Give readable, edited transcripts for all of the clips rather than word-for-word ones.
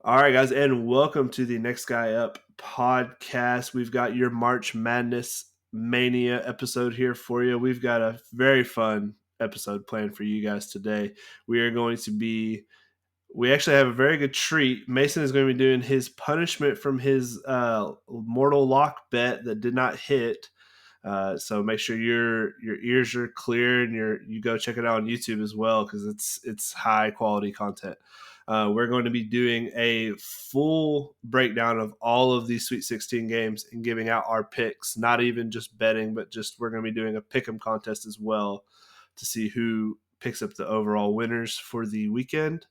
All right, guys, and welcome to the Next Guy Up podcast. We've got your March Madness Mania episode here for you. We've got a very fun episode planned for you guys today. We actually have a very good treat. Mason is going to be doing his punishment from his mortal lock bet that did not hit. So make sure your ears are clear and you go check it out on YouTube as well because it's high quality content. We're going to be doing a full breakdown of all of these Sweet 16 games and giving out our picks, not even just betting, but we're going to be doing a pick'em contest as well to see who picks up the overall winners for the weekend.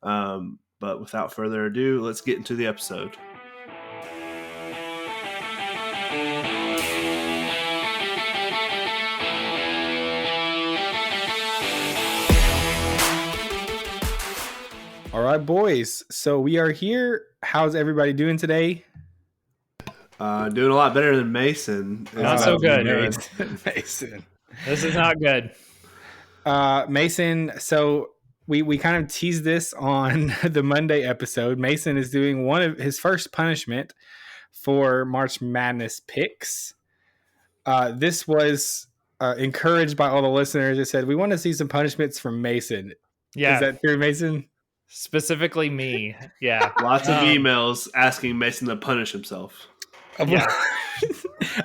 But without further ado, let's get into the episode. All right, boys. So we are here. How's everybody doing today? Doing a lot better than Mason. Not so good. Mason. This is not good. Mason, so we kind of teased this on the Monday episode. Mason is doing one of his first punishment for March Madness picks. This was encouraged by all the listeners that said, we want to see some punishments from Mason. Yeah. Is that true, Mason? Specifically me. Yeah. Lots of emails asking Mason to punish himself. Yeah.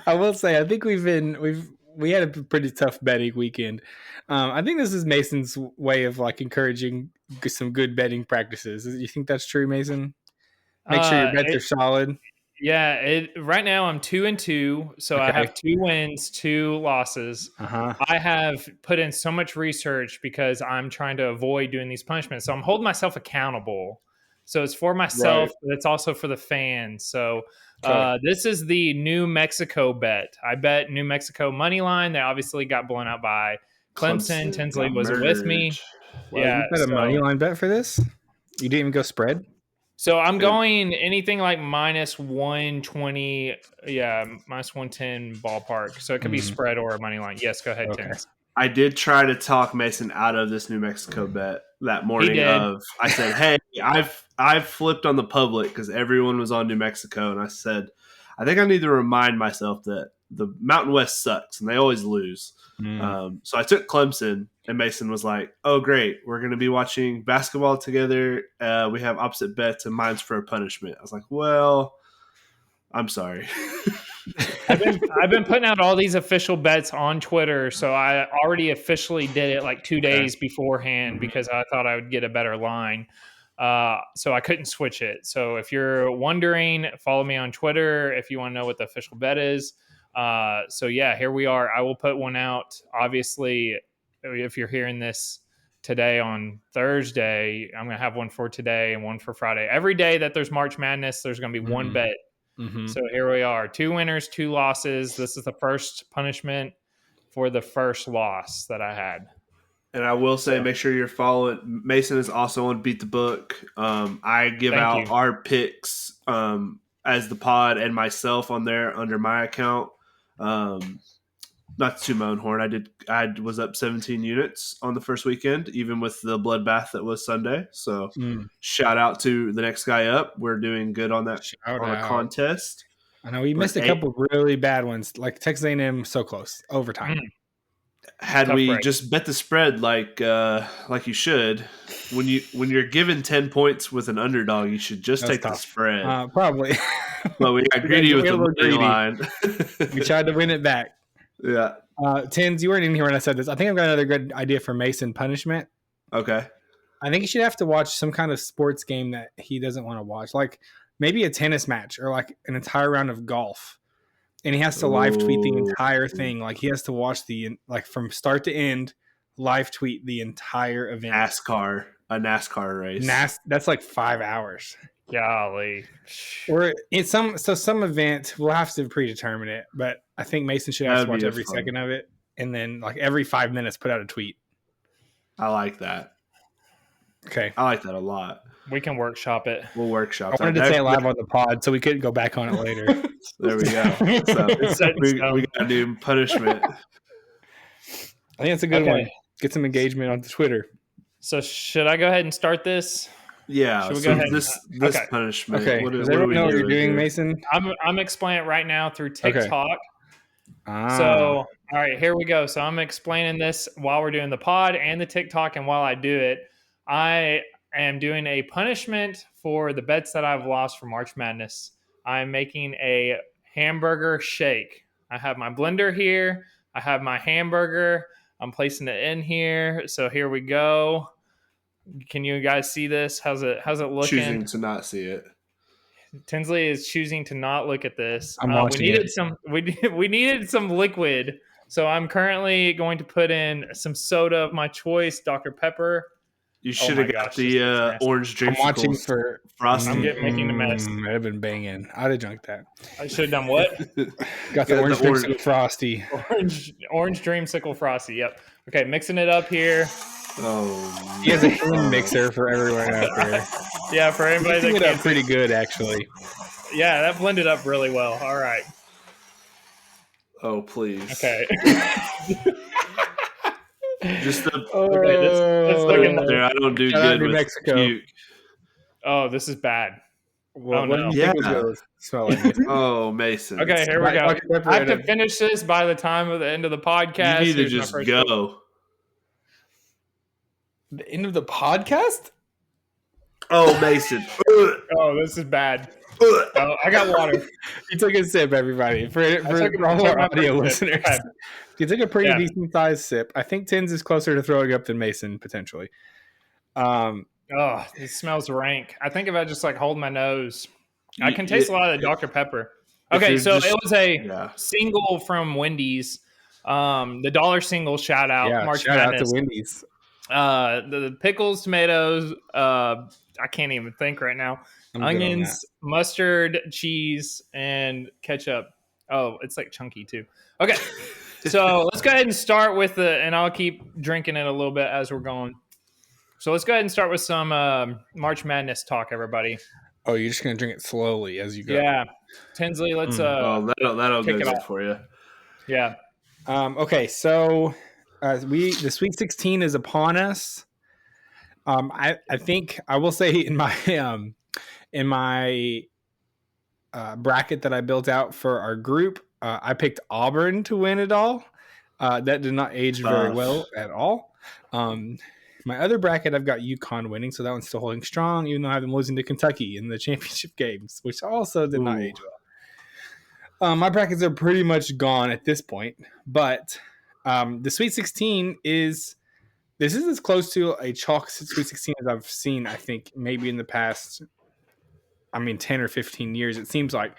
I will say, I think we had a pretty tough betting weekend. I think this is Mason's way of like encouraging some good betting practices. You think that's true, Mason? Make sure your bets are solid. Yeah. Right now I'm 2-2, so okay. I have 2 wins, 2 losses. I have put in so much research because I'm trying to avoid doing these punishments. So I'm holding myself accountable. So it's for myself, right, but it's also for the fans. So this is the New Mexico bet. I bet New Mexico money line. They obviously got blown out by Clemson. Tinsley was with me. Well, yeah, you bet a money line bet for this? You didn't even go spread? So I'm going anything like minus 120, minus 110 ballpark. So it could be spread or a money line. Yes, go ahead, Tim. I did try to talk Mason out of this New Mexico bet that morning. I said, hey, I've flipped on the public because everyone was on New Mexico, and I said, I think I need to remind myself that the Mountain West sucks and they always lose. So I took Clemson, and Mason was like, oh, great. We're going to be watching basketball together. We have opposite bets, and mine's for a punishment. I was like, well, I'm sorry. I've been putting out all these official bets on Twitter, so I already officially did it like 2 days beforehand because I thought I would get a better line. So I couldn't switch it. So if you're wondering, follow me on Twitter if you want to know what the official bet is. So yeah, here we are. I will put one out. Obviously, if you're hearing this today on Thursday, I'm going to have one for today and one for Friday. Every day that there's March Madness, there's going to be one bet. So here we are. 2 winners, 2 losses. This is the first punishment for the first loss that I had. And I will say, make sure you're following. Mason is also on Beat the Book. I give out our picks as the pod and myself on there under my account. Not to toot my own horn. I was up 17 units on the first weekend, even with the bloodbath that was Sunday. So shout out to the Next Guy Up. We're doing good on that a contest. I know we missed a couple really bad ones, like Texas A&M, so close overtime. Had tough we break. Just bet the spread like you should, when you're given 10 points with an underdog, you should just take the spread. Probably. But we got greedy with the money line. We tried to win it back. Yeah. Tins, you weren't in here when I said this. I think I've got another good idea for Mason punishment. Okay. I think he should have to watch some kind of sports game that he doesn't want to watch, like maybe a tennis match or like an entire round of golf. And he has to live tweet the entire thing. Like he has to watch from start to end, live tweet the entire event. A NASCAR race. That's like 5 hours. Golly. Or it's some event, we'll have to predetermine it, but I think Mason should have to watch every second of it, and then like every 5 minutes put out a tweet. I like that. Okay. I like that a lot. We can workshop it. We'll workshop it. I wanted to say it live on the pod so we couldn't go back on it later. There we go. So we got to do punishment. I think that's a good one. Get some engagement on Twitter. So should I go ahead and start this? Yeah. Should we So go ahead? this Okay. punishment. Okay. What Does are everyone we know what you're doing doing, here? Mason? I'm explaining it right now through Okay. TikTok. Ah. So, all right, here we go. So I'm explaining this while we're doing the pod and the TikTok, and while I do it, I am doing a punishment for the bets that I've lost for March Madness. I'm making a hamburger shake. I have my blender here. I have my hamburger. I'm placing it in here. So here we go. Can you guys see this? How's it looking? Choosing to not see it. Tinsley is choosing to not look at this. I'm We watching needed it. we needed some liquid, so I'm currently going to put in some soda of my choice, Dr. Pepper. You should have got the orange I'm watching dreamsicles for frosting. I'm making a mess. I'd have been banging. I'd have drunk that. I should have done what? Got the orange dreamsicle frosty. Orange dreamsicle frosty. Yep. Okay, mixing it up here. Oh, He has a hand mixer for everyone out there. Yeah, for anybody that Mixing it can't up pretty good, actually. Yeah, that blended up really well. All right. Oh, please. Okay. Just the Okay, this looking there. I don't do Shout out good New with Mexico. puke. Oh, this is bad. What no. do you think was going to smell like this? Oh, Mason. Okay, here we go. Dr. Pepper I have in to it. finish this by the time of the end of the podcast. You need to Here's my just first go. The end of the podcast? Oh, Mason. Oh, this is bad. Oh, I got water. You took a sip, everybody. For took all our my audio first sip. listeners. Okay. You took a pretty Yeah. decent sized sip. I think Tins is closer to throwing up than Mason, potentially. Oh, it smells rank. I think if I just like hold my nose, I can taste a lot of the Dr. Pepper. Okay, so it was a single from Wendy's. The dollar single shout out. March shout Madness. out to Wendy's. The pickles, tomatoes, I can't even think right now. I'm good on Onions, mustard, cheese, and ketchup. Oh, it's like chunky too. Okay. So let's go ahead and start with and I'll keep drinking it a little bit as we're going. So let's go ahead and start with some March Madness talk, everybody. Oh, you're just gonna drink it slowly as you go. Yeah, Tinsley, let's. that'll go kick it good off. for you. Yeah. Okay, so the Sweet 16 is upon us. I think I will say in my bracket that I built out for our group, I picked Auburn to win it all. That did not age very well at all. My other bracket, I've got Yukon winning, so that one's still holding strong, even though I have them losing to Kentucky in the championship games, which also did not age well. My brackets are pretty much gone at this point, but the Sweet 16 is as close to a chalk Sweet 16 as I've seen, I think, maybe in the past, 10 or 15 years. It seems like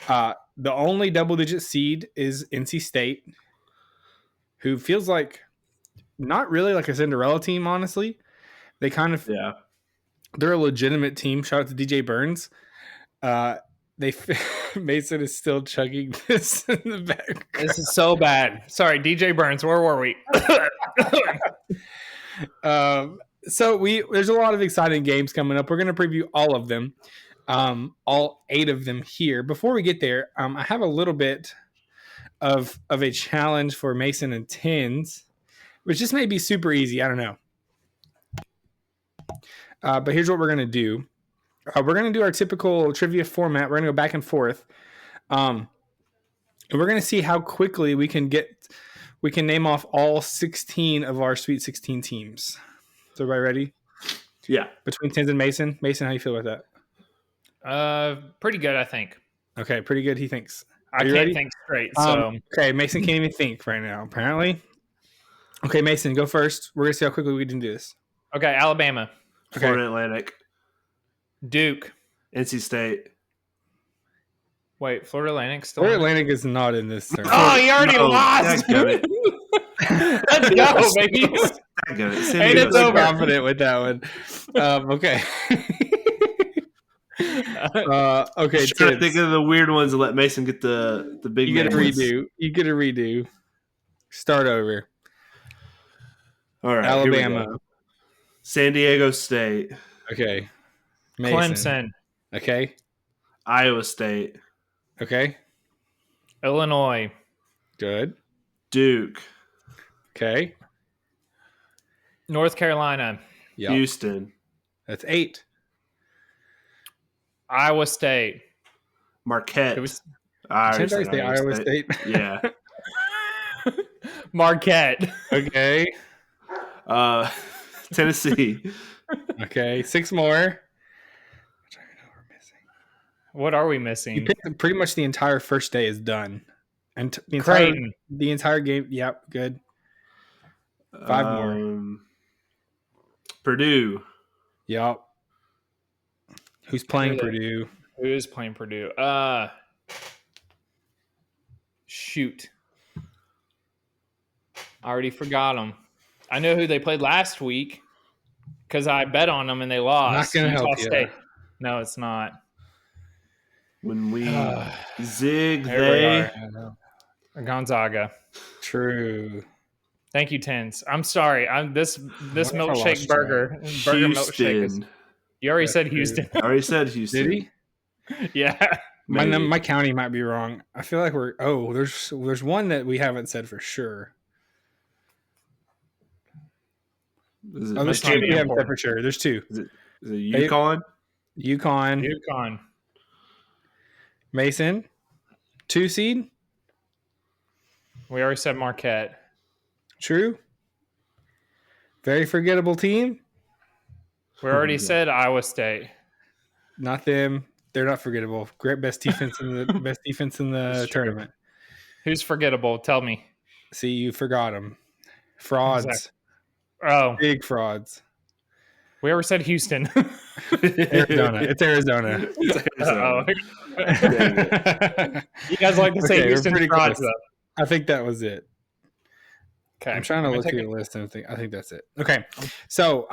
the only double-digit seed is NC State, who feels like not really like a Cinderella team, honestly. They kind of they're a legitimate team. Shout out to DJ Burns. Mason is still chugging this in the background. This is so bad. Sorry, DJ Burns. Where were we? So there's a lot of exciting games coming up. We're going to preview all of them, all 8 of them here. Before we get there, I have a little bit of a challenge for Mason and Tins, which just may be super easy. I don't know. But here's what we're going to do. We're going to do our typical trivia format. We're going to go back and forth. And we're going to see how quickly we can name off all 16 of our Sweet 16 teams. Is everybody ready? Yeah. Between Tins and Mason. Mason, how do you feel about that? Pretty good, I think. Okay, pretty good, he thinks. I can't think straight. So okay, Mason can't even think right now, apparently. Okay, Mason, go first. We're going to see how quickly we can do this. Okay, Alabama. Okay. Florida Atlantic. Duke. NC State. Wait, Florida Atlantic still? Florida Atlantic is not in this. Oh, you already lost. Let's go, baby. Ain't it so confident with that one? Okay. Okay. Try to think of the weird ones and let Mason get the big. You get a redo. You get a redo. Start over. All right. Alabama. San Diego State. Okay. Mason. Clemson. Okay. Iowa State. Okay. Illinois. Good. Duke. Okay. North Carolina. Yep. Houston. That's 8. Iowa State. Marquette. It was I already Did I said say Iowa State? Yeah. Marquette. Okay. Tennessee. Okay. 6 more. What are we You missing? picked pretty much the entire first day is done. And Creighton. the entire game. Yep. Good. 5 more. Purdue. Yep. Who's playing Purdue? Who is playing Purdue? Shoot. I already forgot them. I know who they played last week because I bet on them and they lost. Not going to help you. State. No, it's not. When we zig, they Gonzaga. True. Thank you, Tens. I'm sorry. This milkshake burger milkshake is. You already said Houston. I already said Houston. Did he? Yeah. My county might be wrong. I feel like there's one that we haven't said for sure. There's 2 we haven't said for sure. There's 2. Is it Yukon? Yukon. Mason, 2 seed. We already said Marquette. True. Very forgettable team. We already said Iowa State. Not them. They're not forgettable. Great best defense in the tournament. Who's forgettable? Tell me. See, you forgot them. Frauds. Exactly. Oh, big frauds. We already said Houston. Arizona. It's Arizona. You guys like to say Houston frauds, though. I think that was it. Okay. I'm trying to look through the list and I think that's it. Okay. So,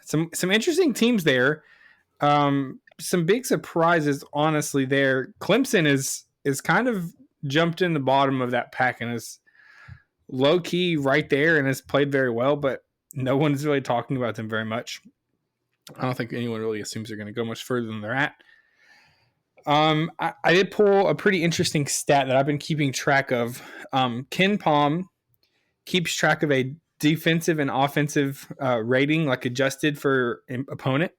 some interesting teams there. Some big surprises, honestly, there. Clemson is kind of jumped in the bottom of that pack and is low key right there and has played very well, but no one's really talking about them very much. I don't think anyone really assumes they're going to go much further than they're at. I did pull a pretty interesting stat that I've been keeping track of. Ken Palm keeps track of a defensive and offensive rating, like adjusted for opponent.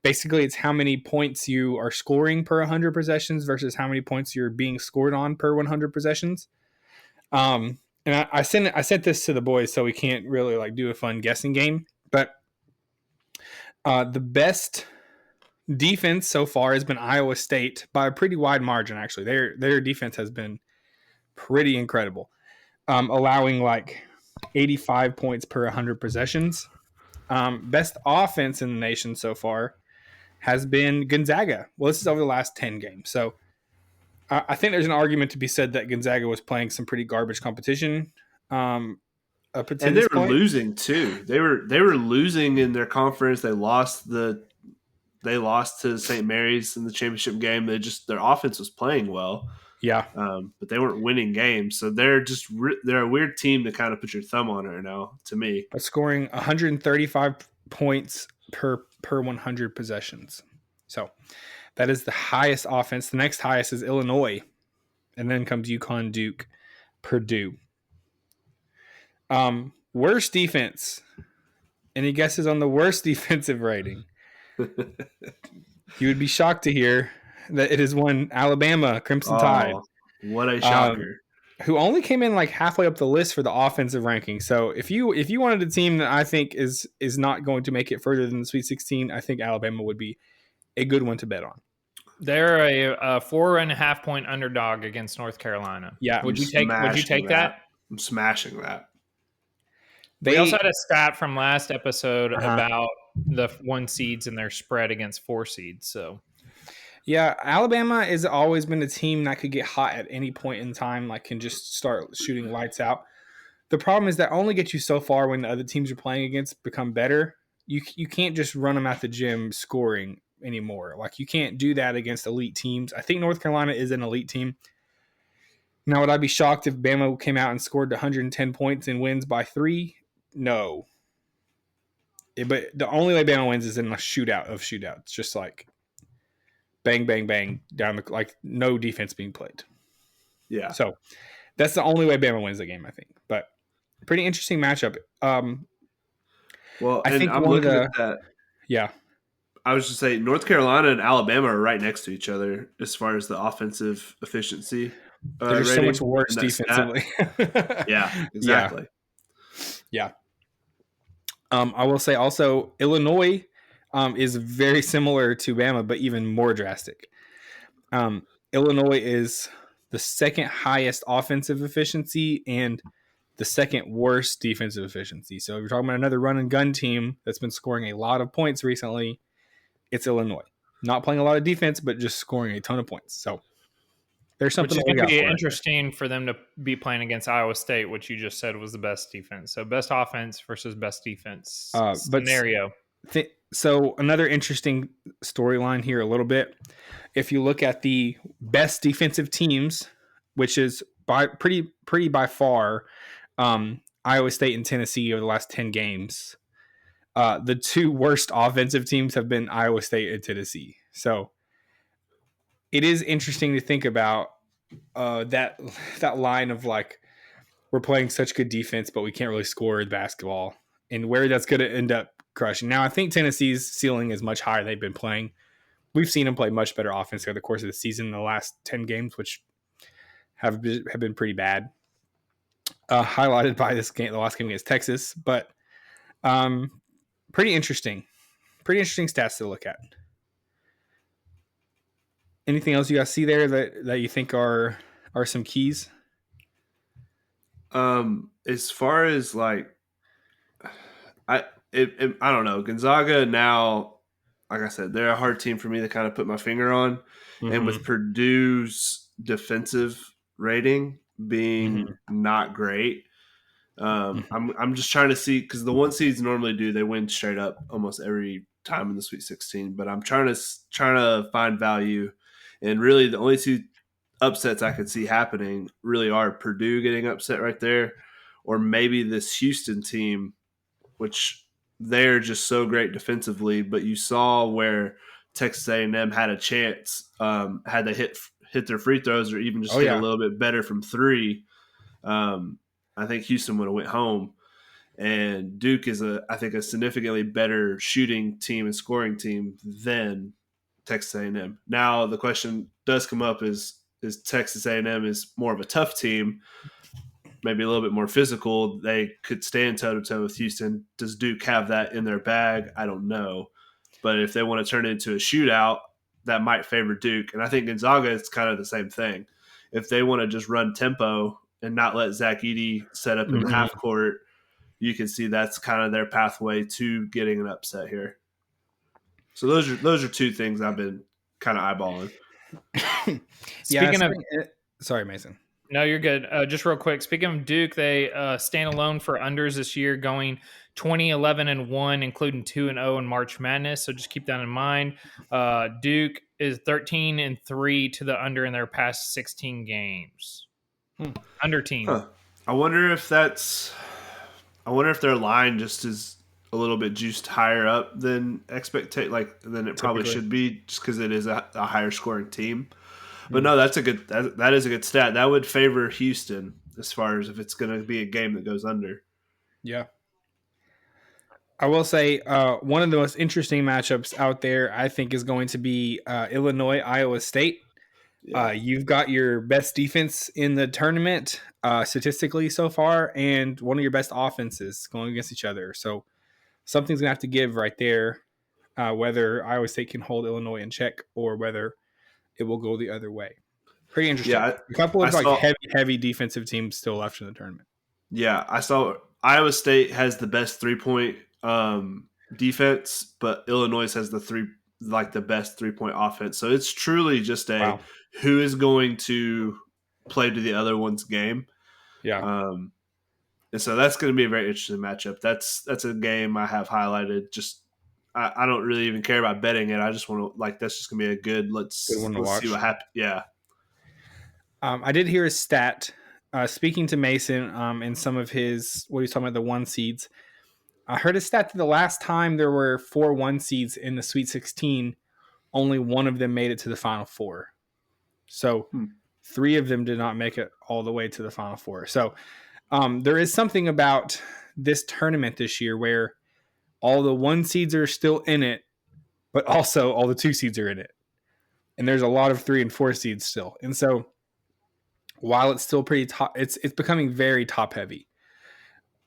Basically, it's how many points you are scoring per 100 possessions versus how many points you're being scored on per 100 possessions. And I sent this to the boys, so we can't really like do a fun guessing game. But the best defense so far has been Iowa State by a pretty wide margin. Actually, their defense has been pretty incredible, allowing like 85 points per 100 possessions. Best offense in the nation so far has been Gonzaga. Well, this is over the last 10 games. So I think there's an argument to be said that Gonzaga was playing some pretty garbage competition. And they were losing too. They were losing in their conference. They lost to St. Mary's in the championship game. Their offense was playing well. Yeah. But they weren't winning games. So they're a weird team to kind of put your thumb on right now, to me. But scoring 135 points per 100 possessions. So that is the highest offense. The next highest is Illinois. And then comes Yukon, Duke, Purdue. Worst defense. Any guesses on the worst defensive rating? You would be shocked to hear that it is one Alabama Crimson Tide. What a shocker. Who only came in like halfway up the list for the offensive ranking. So if you wanted a team that I think is not going to make it further than the Sweet 16, I think Alabama would be a good one to bet on. They're a 4.5 point underdog against North Carolina. Yeah. Would you take that? I'm smashing that. We also had a stat from last episode about the 1 seeds and their spread against 4 seeds. So yeah, Alabama has always been a team that could get hot at any point in time, like can just start shooting lights out. The problem is that only gets you so far when the other teams you're playing against become better. You can't just run them at the gym scoring anymore. Like you can't do that against elite teams. I think North Carolina is an elite team. Now, would I be shocked if Bama came out and scored 110 points and wins by 3? No. But the only way Bama wins is in a shootout of shootouts. Just like bang, bang, bang down the like no defense being played. Yeah. So that's the only way Bama wins the game, I think. But pretty interesting matchup. Well, I think I'm looking at that. Yeah. I was just saying North Carolina and Alabama are right next to each other as far as the offensive efficiency They're just so much rating worse and that stat. defensively. Yeah, Yeah. exactly. Yeah. I will say also Illinois is very similar to Bama, but even more drastic. Illinois is the second highest offensive efficiency and the second worst defensive efficiency. So if you're talking about another run and gun team that's been scoring a lot of points recently, it's Illinois. Not playing a lot of defense, but just scoring a ton of points. So there's Which something is to going look to out be for. interesting for them to be playing against Iowa State, which you just said was the best defense. So best offense versus best defense But scenario. so another interesting storyline here a little bit. If you look at the best defensive teams, which is pretty by far Iowa State and Tennessee over the last 10 games, the two worst offensive teams have been Iowa State and Tennessee. So it is interesting to think about that line of like, we're playing such good defense, but we can't really score the basketball, and where that's going to end up crushing. Now, I think Tennessee's ceiling is much higher. They've been playing. We've seen them play much better offense over the course of the season in the last 10 games, which have been pretty bad. Highlighted by this game, the last game against Texas, but pretty interesting. Pretty interesting stats to look at. Anything else you guys see there that you think are some keys? As far as like, I don't know. Gonzaga now, like I said, they're a hard team for me to kind of put my finger on. Mm-hmm. And with Purdue's defensive rating being not great, I'm just trying to see, because the one seeds normally they win straight up almost every time in the Sweet 16. But I'm trying to find value, and really the only two upsets I could see happening really are Purdue getting upset right there, or maybe this Houston team, which they're just so great defensively. But you saw where Texas A&M had a chance, had they hit their free throws or even just hit a little bit better from three. I think Houston would have went home. And Duke is I think a significantly better shooting team and scoring team than Texas A&M. Now the question does come up: is Texas A&M is more of a tough team, maybe a little bit more physical? They could stand toe to toe with Houston. Does Duke have that in their bag? I don't know. But if they want to turn it into a shootout, that might favor Duke. And I think Gonzaga is kind of the same thing. If they want to just run tempo and not let Zach Edey set up in the half court, you can see that's kind of their pathway to getting an upset here. So those are two things I've been kind of eyeballing. Speaking of, sorry, Mason. No, you're good. Just real quick. Speaking of Duke, they stand alone for unders this year, going 20-11-1, including 2-0 in March Madness. So just keep that in mind. Duke is 13-3 to the under in their past 16 games. Under team. Huh. I wonder if their line just is a little bit juiced higher up than than it probably should be, just because it is a higher scoring team. But no, that is a good stat. That would favor Houston as far as if it's going to be a game that goes under. Yeah. I will say one of the most interesting matchups out there, I think, is going to be Illinois, Iowa State. Yeah. You've got your best defense in the tournament statistically so far, and one of your best offenses going against each other. So something's going to have to give right there, whether Iowa State can hold Illinois in check or whether it will go the other way. Pretty interesting. Yeah, a couple of heavy defensive teams still left in the tournament. Yeah, I saw Iowa State has the best 3-point defense, but Illinois has the best 3-point offense. So it's truly just who is going to play to the other one's game. Yeah. And so that's going to be a very interesting matchup. That's a game I have highlighted. Just I don't really even care about betting it. I just want to that's just gonna be a good. Let's see what happens. Yeah. I did hear a stat speaking to Mason and some of his what he's talking about, the 1 seeds. I heard a stat that the last time there were 4 1 seeds in the Sweet 16, only one of them made it to the Final Four. So 3 of them did not make it all the way to the Final Four. So there is something about this tournament this year where all the 1 seeds are still in it, but also all the 2 seeds are in it. And there's a lot of 3 and 4 seeds still. And so while it's still pretty top, it's becoming very top heavy,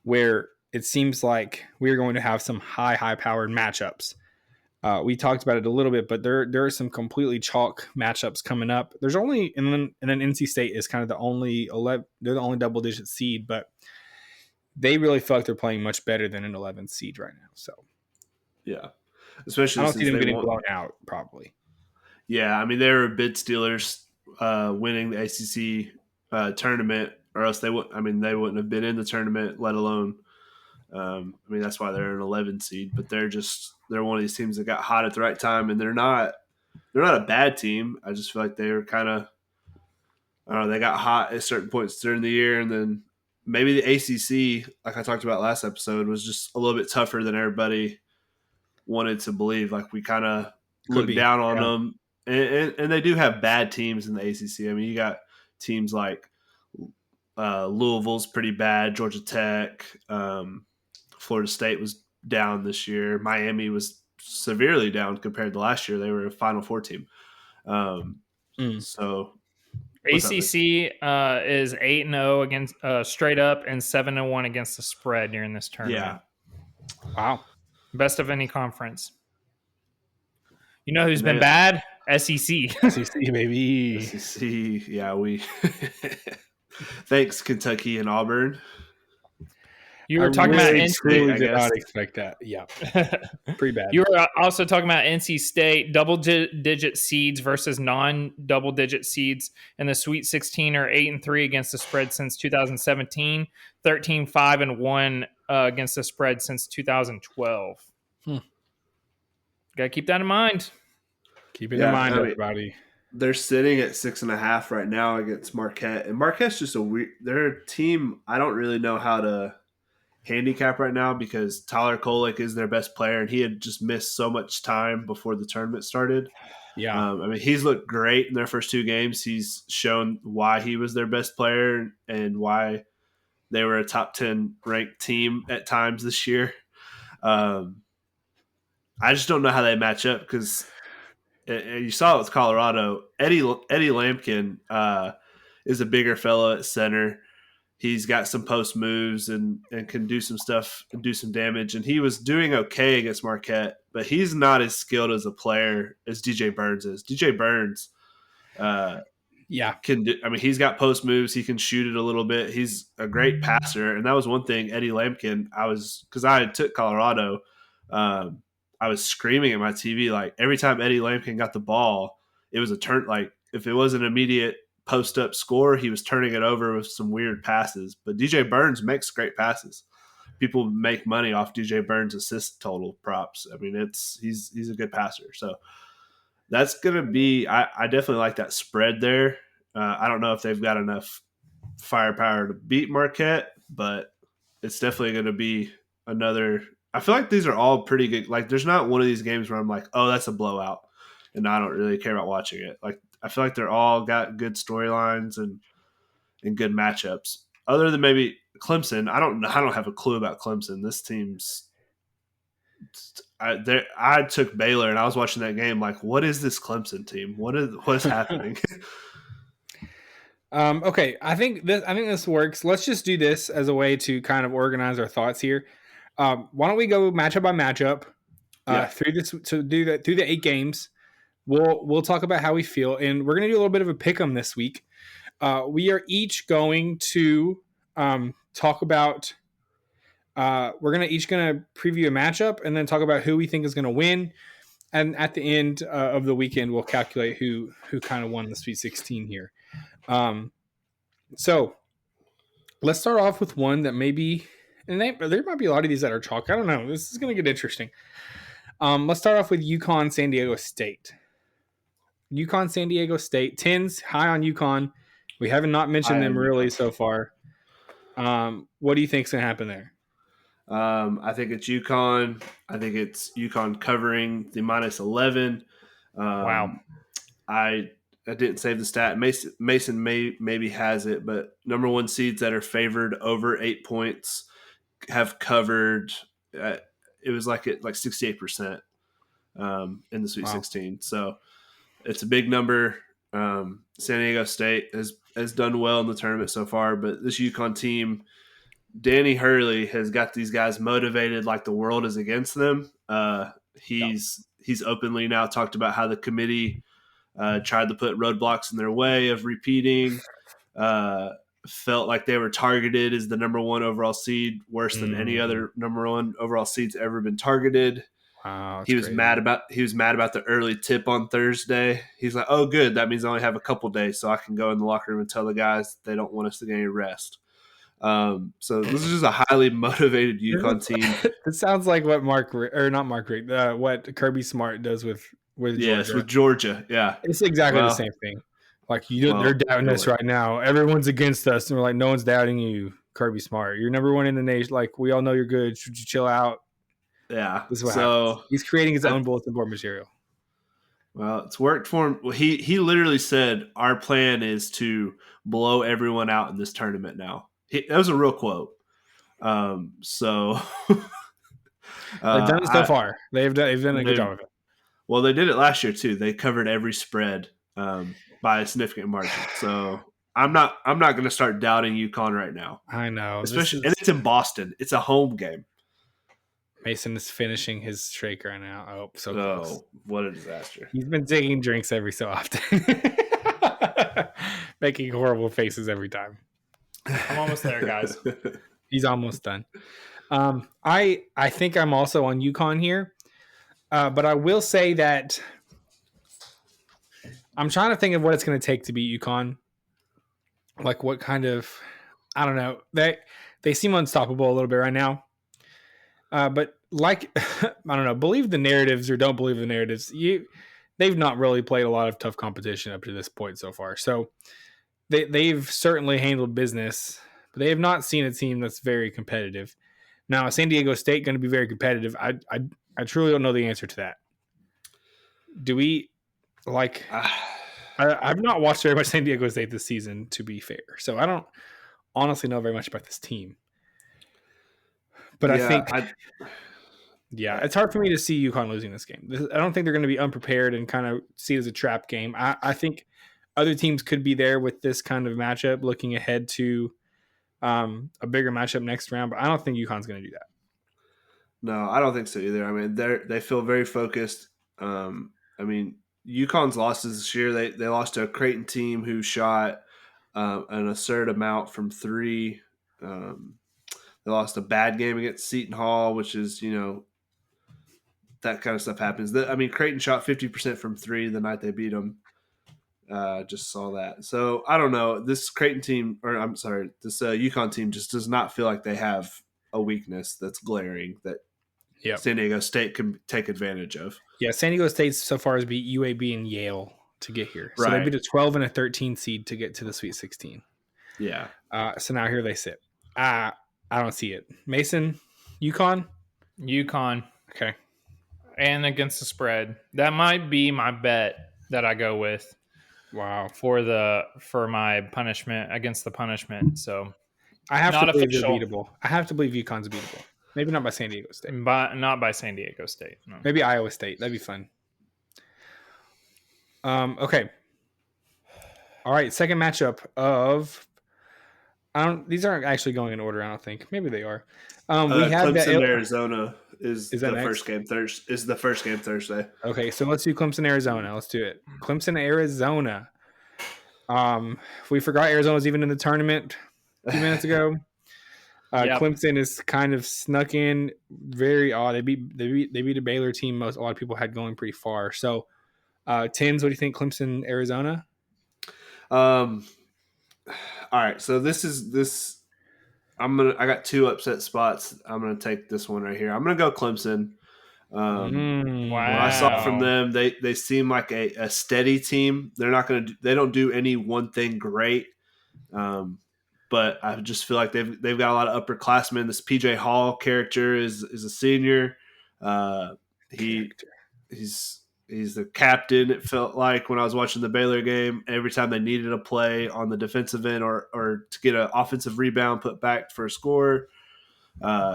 where it seems like we're going to have some high powered matchups. We talked about it a little bit, but there are some completely chalk matchups coming up. There's only and then NC State is kind of the only 11. They're the only double digit seed, but they really feel like they're playing much better than an 11 seed right now. So Yeah, I especially don't since see them they getting won. blown out. Probably. Yeah, I mean they were bid stealers winning the ACC tournament, or else they would. I mean they wouldn't have been in the tournament, let alone. I mean that's why they're an 11 seed, but they're one of these teams that got hot at the right time, and they're not a bad team. I just feel like they were kind of, I don't know, they got hot at certain points during the year, and then maybe the ACC, like I talked about last episode, was just a little bit tougher than everybody wanted to believe. Like we kind of Could looked be. down on Yeah. them, and they do have bad teams in the ACC. I mean, you got teams like Louisville's pretty bad, Georgia Tech, Florida State was down this year. Miami was severely down compared to last year. They were a Final Four team. So what's up, Mason? ACC is 8-0 against straight up and 7-1 against the spread during this tournament. Yeah. Wow. Best of any conference. You know who's And been bad? SEC. SEC, baby. SEC, yeah, we thanks Kentucky and Auburn. You were talking about NC truly I did guess. not expect that. Yeah, pretty bad. You were also talking about NC State double-digit seeds versus non-double-digit seeds, and the Sweet 16 are 8-3 against the spread since 2017, 13-5-1 against the spread since 2012. Got to keep that in mind. Keep it in mind, I mean, everybody. They're sitting at 6.5 right now against Marquette, and Marquette's just they're a team I don't really know how to handicap right now because Tyler Kolek is their best player, and he had just missed so much time before the tournament started. Yeah. I mean, he's looked great in their first 2 games. He's shown why he was their best player and why they were a top 10 ranked team at times this year. I just don't know how they match up because you saw it with Colorado. Edie Lampkin is a bigger fella at center. He's got some post moves and can do some stuff and do some damage. And he was doing okay against Marquette, but he's not as skilled as a player as DJ Burns is. DJ Burns, can do. I mean, he's got post moves. He can shoot it a little bit. He's a great passer, and that was one thing. Edie Lampkin, because I took Colorado. I was screaming at my TV like every time Edie Lampkin got the ball, it was a turn. Like if it was an immediate post up score, he was turning it over with some weird passes. But DJ Burns makes great passes. People make money off DJ Burns' assist total props. I mean, he's a good passer. So that's gonna be. I definitely like that spread there. I don't know if they've got enough firepower to beat Marquette, but it's definitely going to be another. I feel like these are all pretty good. Like, there's not one of these games where I'm like, oh, that's a blowout, and I don't really care about watching it. Like, I feel like they're all got good storylines and good matchups. Other than maybe Clemson, I don't have a clue about Clemson. This team's. I took Baylor and I was watching that game. Like, what is this Clemson team? What is happening? Okay, I think this works. Let's just do this as a way to kind of organize our thoughts here. Why don't we go matchup by matchup through this to do that through the 8 games? We'll talk about how we feel, and we're gonna do a little bit of a pick'em this week. We are each going to talk about. We're each gonna preview a matchup and then talk about who we think is gonna win. And at the end of the weekend, we'll calculate who kind of won the Sweet 16 here. So let's start off with one that maybe, and there might be a lot of these that are chalk. I don't know. This is going to get interesting. Let's start off with Yukon, San Diego State. Yukon, San Diego State. 10's high on Yukon. We haven't not mentioned them really so far. What do you think's going to happen there? I think it's Yukon. I think it's Yukon covering the -11. Wow. I didn't save the stat. Mason maybe has it, but number 1 seeds that are favored over 8 points have covered. It was like 68%. in the Sweet Wow. 16. So it's a big number. San Diego State has done well in the tournament so far, but this Yukon team, Danny Hurley has got these guys motivated like the world is against them. He's openly now talked about how the committee tried to put roadblocks in their way of repeating. Felt like they were targeted as the number one overall seed, worse than any other number one overall seed's ever been targeted. Wow, He was mad about the early tip on Thursday. He's like, "Oh, good, that means I only have a couple days, so I can go in the locker room and tell the guys they don't want us to get any rest." So this is just a highly motivated Yukon team. It sounds like what what Kirby Smart does with Yes, Georgia. with Georgia, yeah, It's exactly the same thing. Like they're doubting us right now. Everyone's against us, and we're like, no one's doubting you, Kirby Smart. You're number one in the nation. Like we all know you're good. Should you chill out? Yeah. This is what happens. He's creating his own bulletin board material. Well, it's worked for him. Well, he literally said our plan is to blow everyone out in this tournament. Now that was a real quote. So they've done it so far. They've done a good job of it. Well, they did it last year too. They covered every spread by a significant margin. So I'm not going to start doubting UConn right now. I know, especially and it's in Boston. It's a home game. Mason is finishing his shake right now. Oh, so close. What a disaster. He's been taking drinks every so often. Making horrible faces every time. I'm almost there, guys. He's almost done. I think I'm also on UConn here. But I will say that I'm trying to think of what it's going to take to beat UConn. Like what kind of, I don't know. They seem unstoppable a little bit right now. But like, I don't know, believe the narratives or don't believe the narratives. They've not really played a lot of tough competition up to this point so far. So they've certainly handled business, but they have not seen a team that's very competitive. Now, is San Diego State going to be very competitive? I truly don't know the answer to that. Do we like? I've not watched very much San Diego State this season, to be fair. So I don't honestly know very much about this team. But I think, it's hard for me to see UConn losing this game. I don't think they're going to be unprepared and kind of see it as a trap game. I think other teams could be there with this kind of matchup, looking ahead to a bigger matchup next round. But I don't think UConn's going to do that. No, I don't think so either. I mean, they feel very focused. I mean, UConn's losses this year, they lost to a Creighton team who shot an absurd amount from three. They lost a bad game against Seton Hall, which is, that kind of stuff happens. Creighton shot 50% from three the night they beat them. Just saw that. So, I don't know. This Creighton team, this UConn team just does not feel like they have a weakness that's glaring that San Diego State can take advantage of. Yeah, San Diego State so far has beat UAB and Yale to get here. So right. They beat a 12 and a 13 seed to get to the Sweet 16. Yeah. So now here they sit. I don't see it. Mason, UConn? Okay. And against the spread. That might be my bet that I go with. Wow. For my punishment against the punishment. So I have to believe they're beatable. I have to believe UConn's beatable. Maybe not by San Diego State. Not by San Diego State. No. Maybe Iowa State. That'd be fun. Okay. All right. Second matchup of. These aren't actually going in order. I don't think. Maybe they are. We have Clemson, Arizona is the first game Thursday. Is the first game Thursday? Okay, so let's do Clemson, Arizona. Let's do it. Clemson, Arizona. We forgot Arizona was even in the tournament a few minutes ago. Clemson is kind of snuck in. Very odd. They beat a Baylor team. A lot of people had going pretty far. So, Tins, what do you think? Clemson, Arizona. All right. So this. I got two upset spots. I'm gonna take this one right here. I'm gonna go Clemson. Wow. When I saw from them, they seem like a steady team. They don't do any one thing great. But I just feel like they've got a lot of upperclassmen. This PJ Hall character is a senior. He's the captain. It felt like when I was watching the Baylor game, every time they needed a play on the defensive end or to get an offensive rebound put back for a score,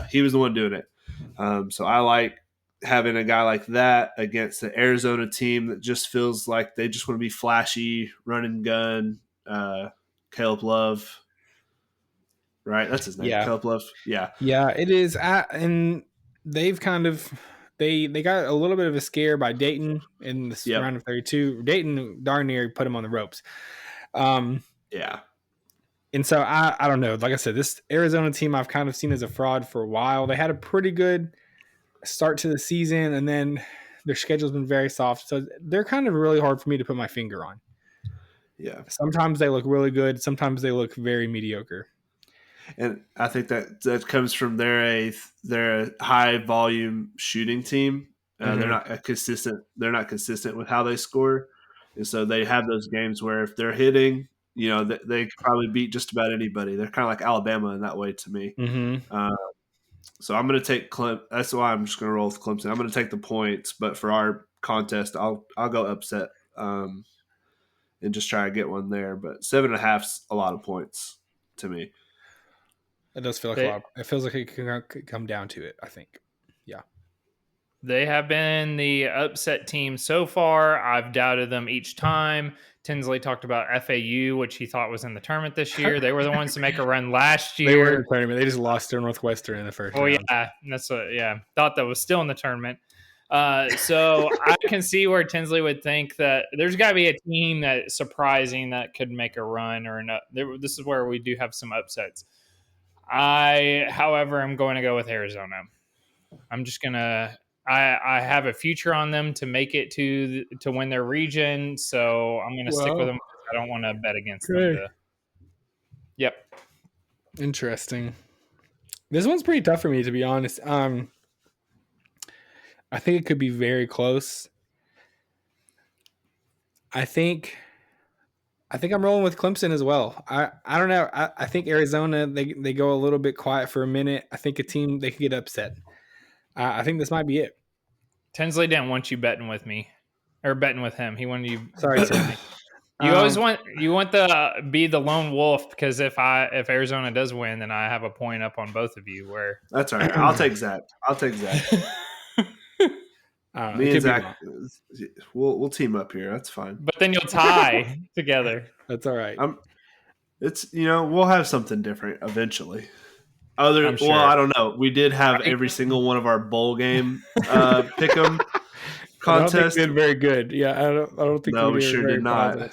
he was the one doing it. So I like having a guy like that against the Arizona team that just feels like they just want to be flashy, run and gun. Caleb Love, right? That's his name, Yeah. Caleb Love. Yeah, Yeah, it is. And they've kind of they got a little bit of a scare by Dayton in this yep, round of 32. Dayton darn near put him on the ropes. yeah, And so I don't know. Like I said, this Arizona team I've kind of seen as a fraud for a while. They had a pretty good start to the season, and then their schedule's been very soft. So they're kind of really hard for me to put my finger on. yeah. Sometimes they look really good. Sometimes they look very mediocre. And I think that comes from they're a high volume shooting team. They're Mm-hmm. not consistent. They're not consistent with how they score, and so they have those games where if they're hitting, they could probably beat just about anybody. They're kind of like Alabama in that way to me. Mm-hmm. So I'm going to take Clemson. That's why I'm just going to roll with Clemson. I'm going to take the points, but for our contest, I'll go upset and just try to get one there. But 7.5's a lot of points to me. It does feel like a They, lot. It feels like it could come down to it, I think. Yeah. they have been the upset team so far. I've doubted them each time. Tinsley talked about FAU, which he thought was in the tournament this year. They were the ones to make a run last They were in year. the tournament. They just lost to Northwestern in the first Oh round. yeah, thought that was still in the tournament. So I can see where Tinsley would think that there's got to be a team that's surprising that could make a run or not. This is where we do have some upsets. However, am going to go with Arizona. I'm just gonna. I have a future on them to make it to win their region, so I'm gonna stick with them. I don't want to bet against them. Yep. Interesting. This one's pretty tough for me, to be honest. I think it could be very close. I think I'm rolling with Clemson as well. I don't know. I think Arizona they go a little bit quiet for a minute. I think a team they could get upset. I think this might be it. Tinsley didn't want you betting with me or betting with him. He wanted you. Sorry, sir. You always want to be the lone wolf because if Arizona does win, then I have a point up on both of you. Where That's all right. I'll take Zach. Me and Zach, we'll team up here. That's fine. But then you'll tie together. That's all right. We'll have something different eventually. I'm sure. Well, I don't know. We did have every single one of our bowl game pick'em contest. I don't think we did very good. Yeah, I don't think we sure did not.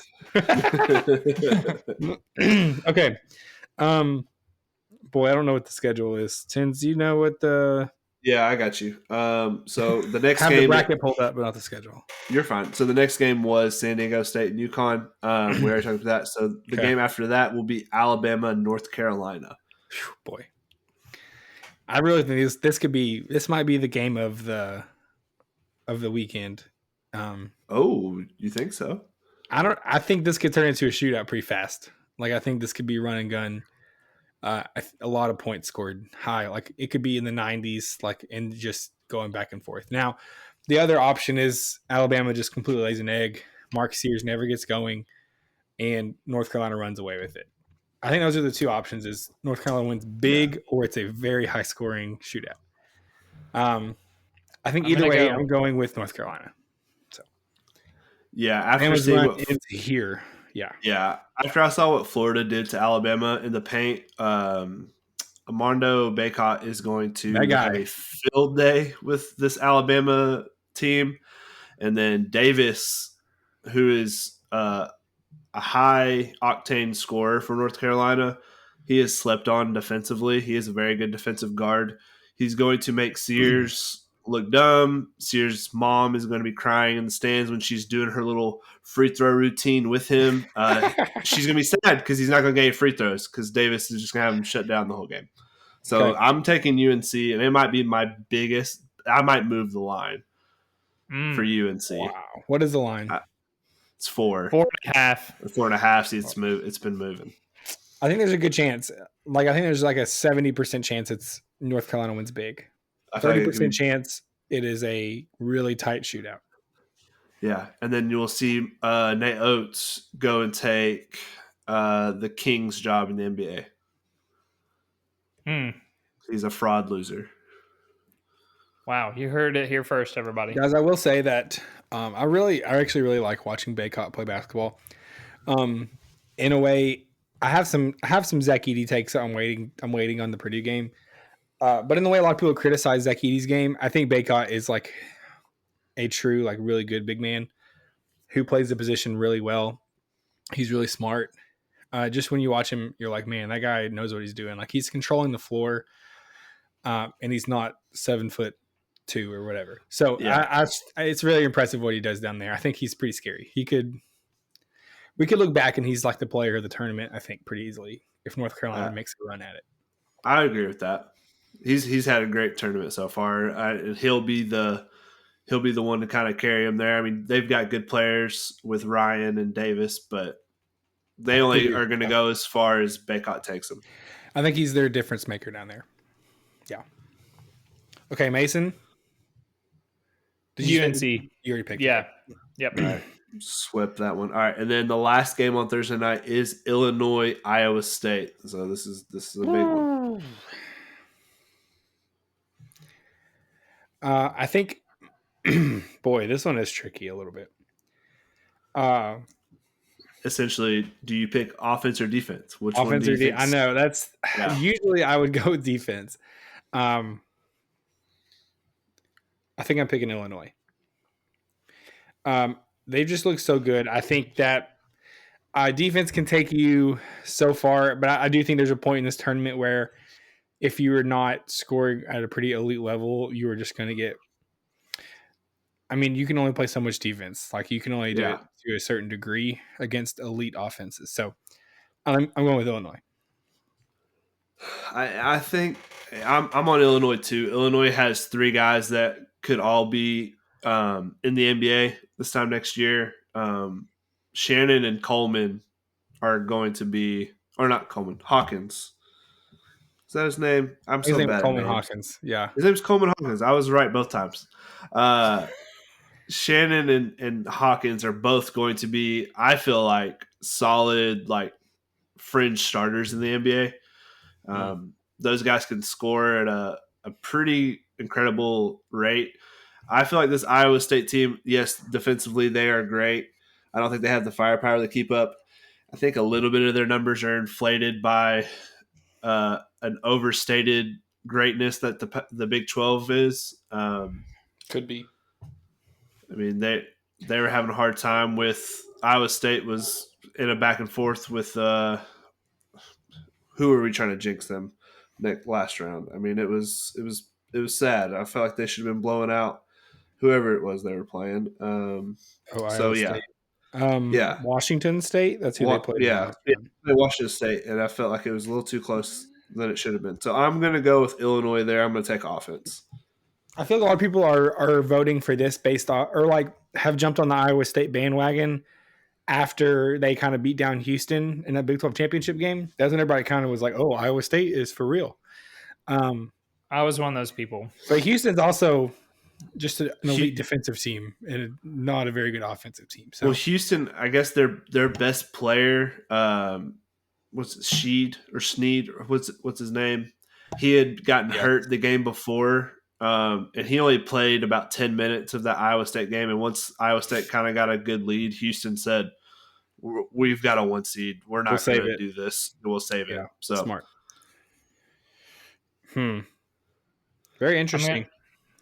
Okay. Boy, I don't know what the schedule is. Tins, do you know what the? Yeah, I got you. So the next have game, the bracket pulled up, but not the schedule. You're fine. So the next game was San Diego State and Yukon. We already talked about that. So the game after that will be Alabama and North Carolina. Whew, boy, I really think this might be the game of the weekend. You think so? I think this could turn into a shootout pretty fast. Like I think this could be run and gun. A lot of points scored high. Like it could be in the 90s, like and just going back and forth. Now, the other option is Alabama just completely lays an egg. Mark Sears never gets going, and North Carolina runs away with it. I think those are the two options: is North Carolina wins big, or it's a very high scoring shootout. I think either way, I'm going with North Carolina. So, yeah, after seeing what here. Yeah. After I saw what Florida did to Alabama in the paint, Armando Bacot is going to have a field day with this Alabama team. And then Davis, who is a high octane scorer for North Carolina, he has slept on defensively. He is a very good defensive guard. He's going to make Sears look dumb. Sears' mom is going to be crying in the stands when she's doing her little free throw routine with him. She's going to be sad because he's not going to get any free throws because Davis is just going to have him shut down the whole game. So I'm taking UNC, and it might be my biggest. I might move the line for UNC. Wow. What is the line? It's 4. 4.5. 4.5. It's been moving. I think there's a good chance. Like I think there's like a 70% chance it's North Carolina wins big. 30% chance it is a really tight shootout. Yeah, and then you'll see Nate Oates go and take the Kings job in the NBA. He's a fraud loser. Wow, you heard it here first, everybody. Guys, I will say that I actually really like watching Baycott play basketball. In a way, I have some Zach Edey takes. I'm waiting on the Purdue game. But in the way a lot of people criticize Zach Edey's game, I think Baycott is like a true, like really good big man who plays the position really well. He's really smart. Just when you watch him, you're like, man, that guy knows what he's doing. Like he's controlling the floor, and he's not 7'2" or whatever. So Yeah. it's really impressive what he does down there. I think he's pretty scary. We could look back and he's like the player of the tournament, I think, pretty easily if North Carolina makes a run at it. I agree with that. He's had a great tournament so far. He'll be the one to kind of carry him there. I mean, they've got good players with Ryan and Davis, but they only are going to go as far as Baycott takes them. I think he's their difference maker down there. Yeah. Okay, Mason. UNC. You already picked. Yeah. It. Yep. All right. Swept that one. All right, and then the last game on Thursday night is Illinois Iowa State. So this is a big one. I think, boy, this one is tricky a little bit. Essentially, do you pick offense or defense? Which offense one do you or defense? I know that's usually I would go with defense. I think I'm picking Illinois. They just look so good. I think that defense can take you so far, but I do think there's a point in this tournament where if you were not scoring at a pretty elite level, you were just going to get. I mean, you can only play so much defense. Like you can only do it to a certain degree against elite offenses. So I'm going with Illinois. I think I'm on Illinois too. Illinois has 3 guys that could all be in the NBA this time next year. Shannon and Coleman are going to be, or not Coleman, Hawkins. Is that his name? I'm so bad at Coleman names. Hawkins. Yeah, his name's Coleman Hawkins. I was right both times. Shannon and Hawkins are both going to be, I feel like, solid like fringe starters in the NBA. Those guys can score at a pretty incredible rate. I feel like this Iowa State team, yes, defensively they are great. I don't think they have the firepower to keep up. I think a little bit of their numbers are inflated by an overstated greatness that the Big 12 is. could be. I mean, they were having a hard time with Iowa State was in a back and forth with who are we trying to jinx them last round. I mean, it was sad. I felt like they should have been blowing out whoever it was they were playing. So yeah. Yeah. Washington State, that's who they played. Yeah. Washington State, and I felt like it was a little too close than it should have been. So I'm going to go with Illinois there. I'm going to take offense. I feel like a lot of people are voting for this based on, or like have jumped on the Iowa State bandwagon after they kind of beat down Houston in that Big 12 championship game. That's when everybody kind of was like, oh, Iowa State is for real. I was one of those people. But Houston's also just an elite defensive team and not a very good offensive team. So. Well, Houston, I guess their best player was Sheed or Sneed, or what's his name? He had gotten hurt the game before, and he only played about 10 minutes of that Iowa State game. And once Iowa State kind of got a good lead, Houston said, "We've got a 1 seed. We're not going to do this. We'll save it." So smart. Very interesting.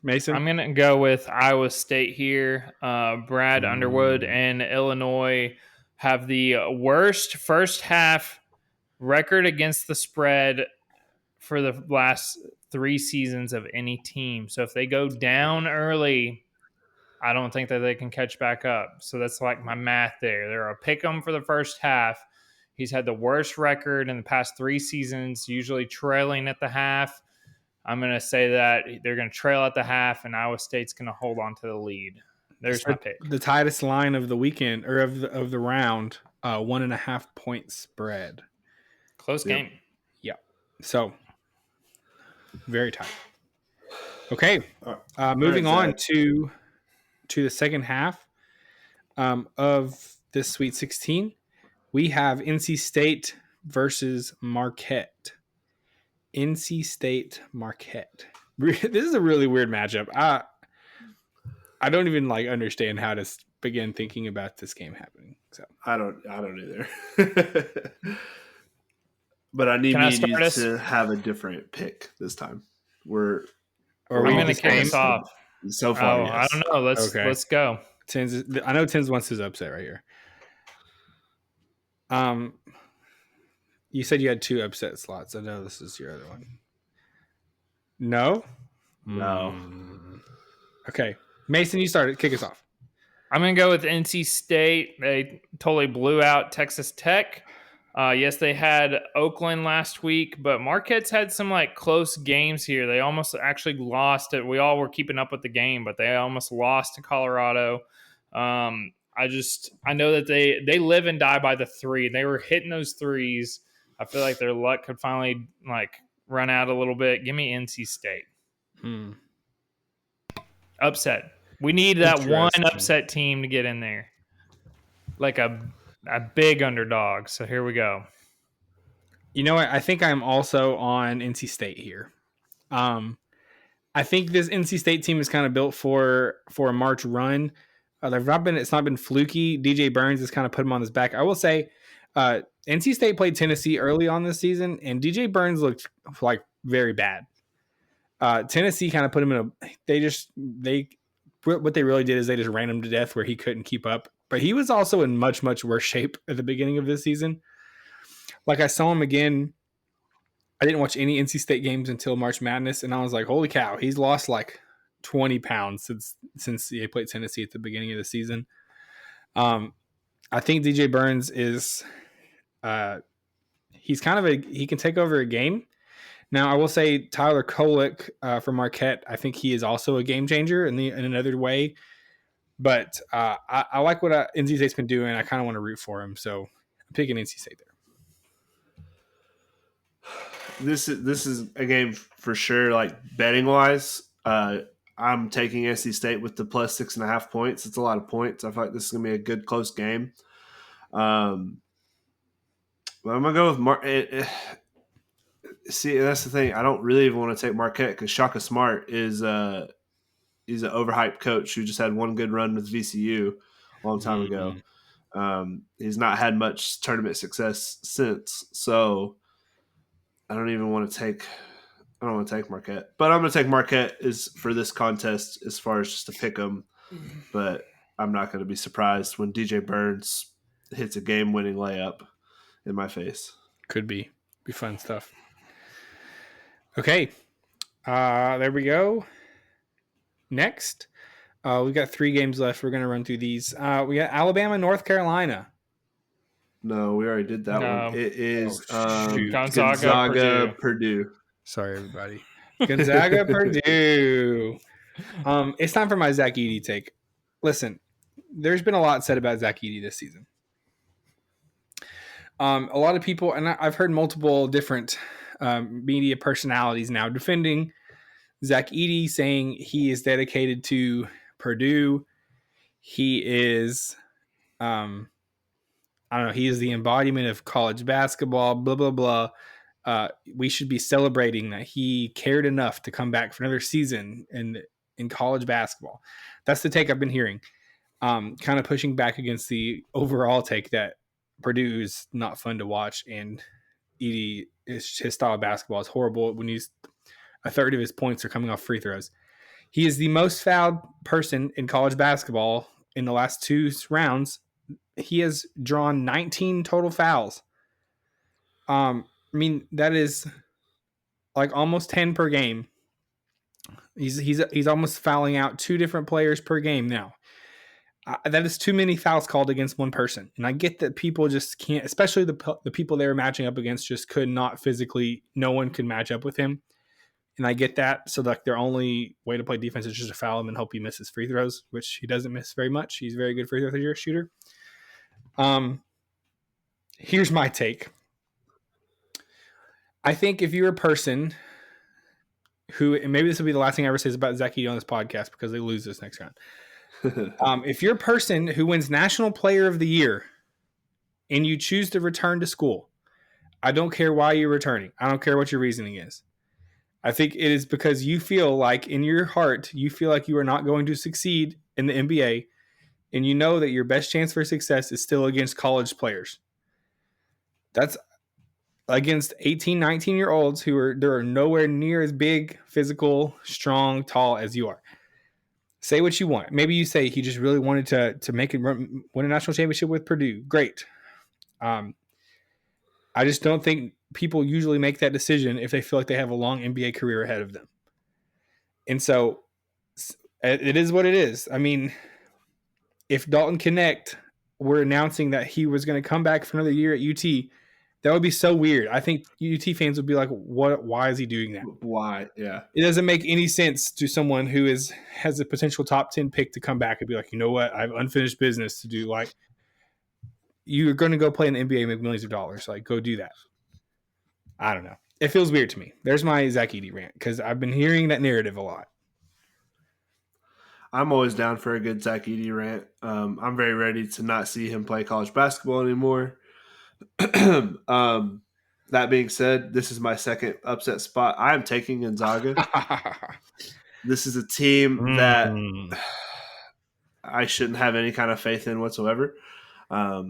Mason? I'm going to go with Iowa State here. Brad Underwood and Illinois have the worst first half record against the spread for the last 3 seasons of any team. So if they go down early, I don't think that they can catch back up. So that's like my math there. They're a pick 'em for the first half. He's had the worst record in the past 3 seasons, usually trailing at the half. I'm going to say that they're going to trail at the half, and Iowa State's going to hold on to the lead. There's my pick. The tightest line of the weekend, or of the round, 1.5 point spread. Close game. Yeah. So, very tight. Okay. Moving on to the second half of this Sweet 16. We have NC State versus Marquette. NC State Marquette. This is a really weird matchup. I don't even understand how to begin thinking about this game happening. So I don't either. But I need Can I me and you start us? to have a different pick this time. Are I'm we going to the kick same? us off. So far, Oh, I yes. don't know. Let's go. I know Tins wants his upset right here. You said you had 2 upset slots. I know this is your other one. No? No. Okay. Mason, you started. Kick us off. I'm going to go with NC State. They totally blew out Texas Tech. Yes, they had Oakland last week, but Marquette's had some close games here. They almost actually lost it. We all were keeping up with the game, but they almost lost to Colorado. I know that they live and die by the 3. They were hitting those threes. I feel like their luck could finally run out a little bit. Give me NC State. Upset. We need that one upset team to get in there. Like a big underdog. So here we go. You know what? I think I'm also on NC State here. I think this NC State team is kind of built for a March run. It's not been fluky. DJ Burns has kind of put him on his back. I will say, NC State played Tennessee early on this season, and DJ Burns looked very bad. Tennessee kind of put him in what they really did is they just ran him to death where he couldn't keep up. But he was also in much, much worse shape at the beginning of this season. I saw him again. I didn't watch any NC State games until March Madness, and I was like, holy cow, he's lost 20 pounds since he played Tennessee at the beginning of the season. I think DJ Burns is he can take over a game. Now, I will say Tyler Kolek from Marquette, I think he is also a game changer in another way. But I like what NC State's been doing. I kind of want to root for him, so I'm picking NC State there. This is a game for sure. Betting wise, I'm taking NC State with the plus 6.5 points. It's a lot of points. I feel like this is gonna be a good close game. But I'm gonna go with See, that's the thing. I don't really even want to take Marquette because Shaka Smart is he's an overhyped coach who just had one good run with VCU a long time ago. He's not had much tournament success since, so I don't want to take Marquette. But I'm going to take Marquette for this contest as far as just to pick them. But I'm not going to be surprised when DJ Burns hits a game-winning layup in my face. Could be fun stuff. Okay, there we go. Next, we've got 3 games left. We're going to run through these. We got Alabama, North Carolina. No, we already did that one. It is Gonzaga, Purdue. Sorry, everybody. Gonzaga, Purdue. It's time for my Zach Edie take. Listen, there's been a lot said about Zach Edie this season. A lot of people, and I've heard multiple different media personalities now defending Zach Edie, saying he is dedicated to Purdue. He is, he is the embodiment of college basketball, blah, blah, blah. We should be celebrating that he cared enough to come back for another season in college basketball. That's the take I've been hearing. Kind of pushing back against the overall take that Purdue is not fun to watch, and Edie, his style of basketball is horrible when a third of his points are coming off free throws. He is the most fouled person in college basketball in the last 2 rounds. He has drawn 19 total fouls. That is almost 10 per game. He's almost fouling out 2 different players per game now. That is too many fouls called against one person. And I get that people just can't, especially the people they were matching up against just could not physically, no one could match up with him. And I get that. So their only way to play defense is just to foul him and hope he misses free throws, which he doesn't miss very much. He's a very good free throw shooter. Here's my take. I think if you're a person who, and maybe this will be the last thing I ever say about Zach Edie on this podcast because they lose this next round. If you're a person who wins National Player of the Year and you choose to return to school, I don't care why you're returning. I don't care what your reasoning is. I think it is because you feel like in your heart, you feel like you are not going to succeed in the NBA, and you know that your best chance for success is still against college players. That's against 18, 19-year-olds who are nowhere near as big, physical, strong, tall as you are. Say what you want. Maybe you say he just really wanted to make it win a national championship with Purdue. Great. I just don't think people usually make that decision if they feel like they have a long NBA career ahead of them. And so it is what it is. I mean, if Dalton Connect were announcing that he was going to come back for another year at UT, that would be so weird. I think UT fans would be like, "What? Why is he doing that? Why? Yeah. It doesn't make any sense to someone who has a potential top 10 pick to come back and be like, you know what? I have unfinished business to do. Like, you're going to go play in the NBA and make millions of dollars. Like, go do that." I don't know. It feels weird to me. There's my Zach Edey rant because I've been hearing that narrative a lot. I'm always down for a good Zach Edey rant. I'm very ready to not see him play college basketball anymore. That being said, this is my second upset spot. I am taking Gonzaga. This is a team that I shouldn't have any kind of faith in whatsoever. I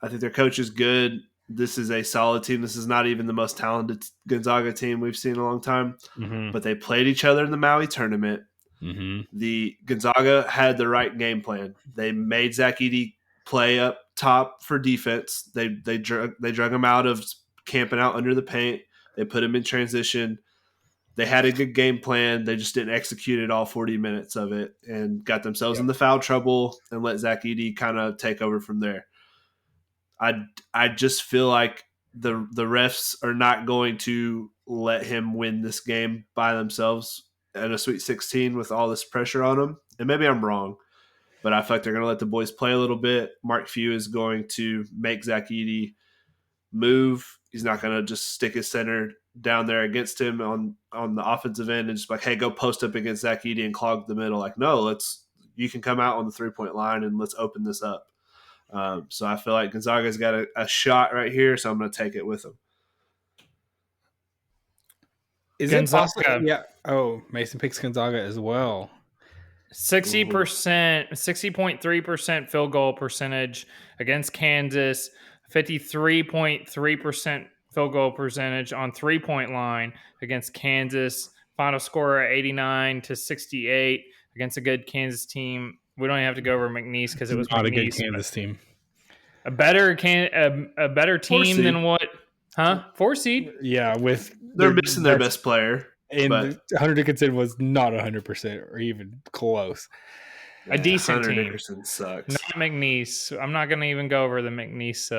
think their coach is good. This is a solid team. This is not even the most talented Gonzaga team we've seen in a long time. Mm-hmm. But they played each other in the Maui tournament. Mm-hmm. The Gonzaga had the right game plan. They made Zach Edey play up top for defense. They drug him out of camping out under the paint. They put him in transition. They had a good game plan. They just didn't execute it all 40 minutes of it and got themselves in the foul trouble and let Zach Edey kind of take over from there. I just feel like the refs are not going to let him win this game by themselves at a Sweet 16 with all this pressure on them. And maybe I'm wrong, but I feel like they're going to let the boys play a little bit. Mark Few is going to make Zach Edey move. He's not going to just stick his center down there against him on the offensive end and just like, hey, go post up against Zach Edey and clog the middle. Like, no, you can come out on the 3-point line and let's open this up. So I feel like Gonzaga's got a shot right here, so I'm going to take it with them. Is Gonzaga. it possible? Yeah. Oh, Mason picks Gonzaga as well. 60%, 60.3% field goal percentage against Kansas, 53.3% field goal percentage on 3-point line against Kansas. Final score 89-68 against a good Kansas team. We don't even have to go over McNeese because it was not McNeese, a good Kansas team. A better team than what? Huh? 4 seed? Yeah, with they're missing their best player. And Hunter Dickinson was not 100% or even close. Yeah, a decent Hunter team. Dickinson sucks. Not McNeese. I'm not going to even go over the McNeese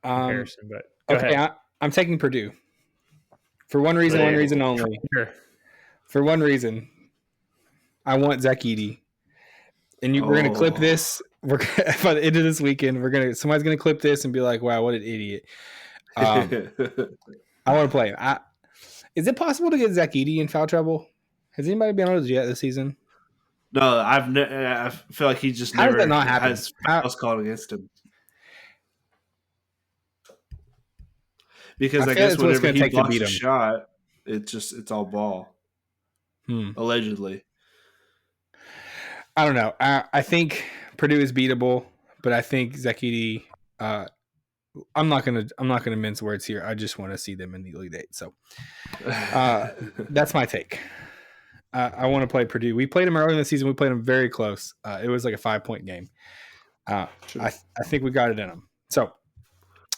comparison. But go ahead. I'm taking Purdue for one reason, one reason only. Sure. For one reason, I want Zach Edey, and we're going to clip this. We're by the end of this weekend. Somebody's going to clip this and be like, "Wow, what an idiot!" I want to play him. Is it possible to get Zach Edey in foul trouble? Has anybody been able to do that this season? No, I feel like he just How never does that not happen? has fouls called against him. Because I guess whenever he blocks a shot, it's all ball. Allegedly. I don't know. I think Purdue is beatable, but I think Zach Edey. I'm not gonna mince words here. I just want to see them in the Elite Eight. So that's my take. I want to play Purdue. We played them early in the season. We played them very close. It was like a 5-point game. Sure. I think we got it in them. So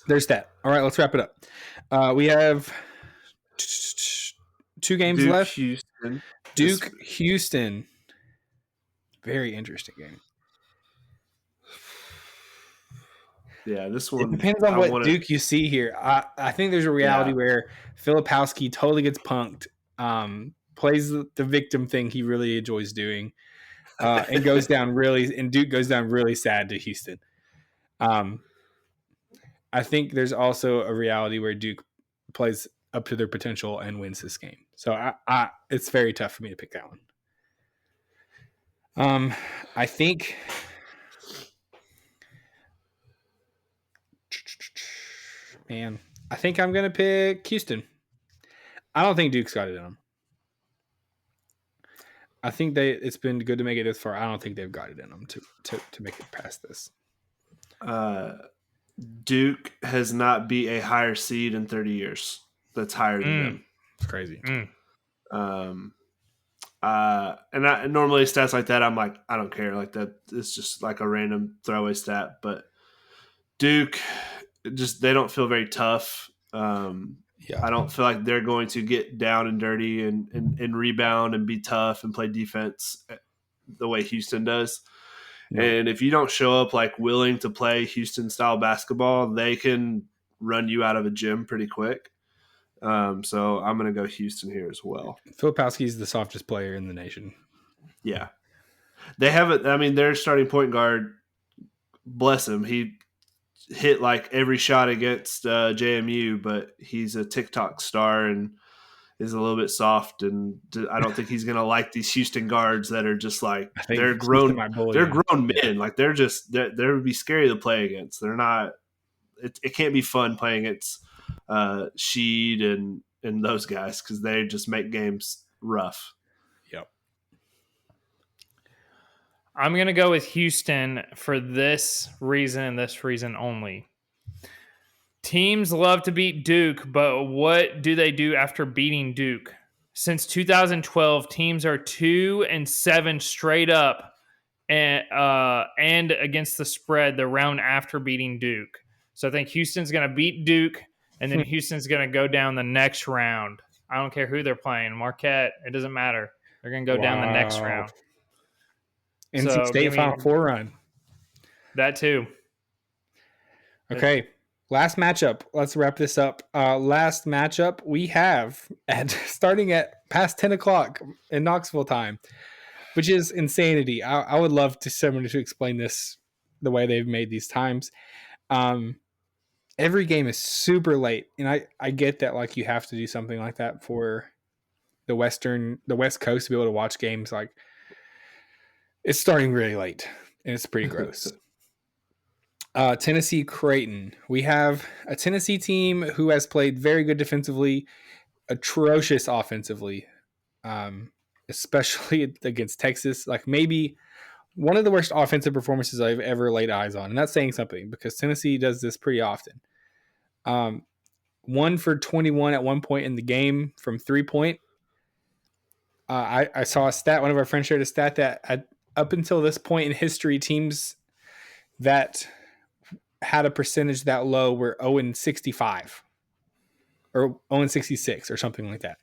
there's that. All right, let's wrap it up. We have 2 games left. Houston. Duke, Houston. Very interesting game. Yeah, this one. It depends on what Duke you see here. I think there's a reality where Filipowski totally gets punked, plays the victim thing he really enjoys doing, and goes down really. And Duke goes down really sad to Houston. I think there's also a reality where Duke plays up to their potential and wins this game. So it's very tough for me to pick that one. I think. Man, I think I'm going to pick Houston. I don't think Duke's got it in them. I think it's been good to make it this far. I don't think they've got it in them to make it past this. Duke has not beat a higher seed in 30 years. That's higher than them. It's crazy. And normally stats like that, I'm like, I don't care. Like that, it's just like a random throwaway stat. But Duke, they don't feel very tough. I don't feel like they're going to get down and dirty and rebound and be tough and play defense the way Houston does. No. And if you don't show up like willing to play Houston style basketball, they can run you out of a gym pretty quick. So I'm going to go Houston here as well. Filipowski's the softest player in the nation. Yeah. They have it. I mean, their starting point guard, bless him. He hit like every shot against JMU, but he's a TikTok star and is a little bit soft. And I don't think he's going to like these Houston guards that are just like, they're grown men. Like they would be scary to play against. They're not, it can't be fun playing against Sheed and those guys because they just make games rough. Yep. I'm going to go with Houston for this reason and this reason only. Teams love to beat Duke, but what do they do after beating Duke? Since 2012, teams are 2-7 straight up and against the spread the round after beating Duke. So I think Houston's going to beat Duke, and then Houston's going to go down the next round. I don't care who they're playing. Marquette, it doesn't matter. They're going to go down the next round. NC State Final Four run. That too. Okay. Last matchup. Let's wrap this up. Last matchup we have starting at past 10 o'clock in Knoxville time, which is insanity. I would love someone to explain this the way they've made these times. Every game is super late, and I get that like you have to do something like that for the West Coast to be able to watch games. Like it's starting really late, and it's pretty gross. Tennessee Creighton. We have a Tennessee team who has played very good defensively, atrocious offensively, especially against Texas. Like maybe one of the worst offensive performances I've ever laid eyes on. And that's saying something because Tennessee does this pretty often. 1 for 21 at one point in the game from 3-point. I saw a stat. One of our friends shared a stat that up until this point in history, teams that had a percentage that low were 0-65 or 0-66 or something like that.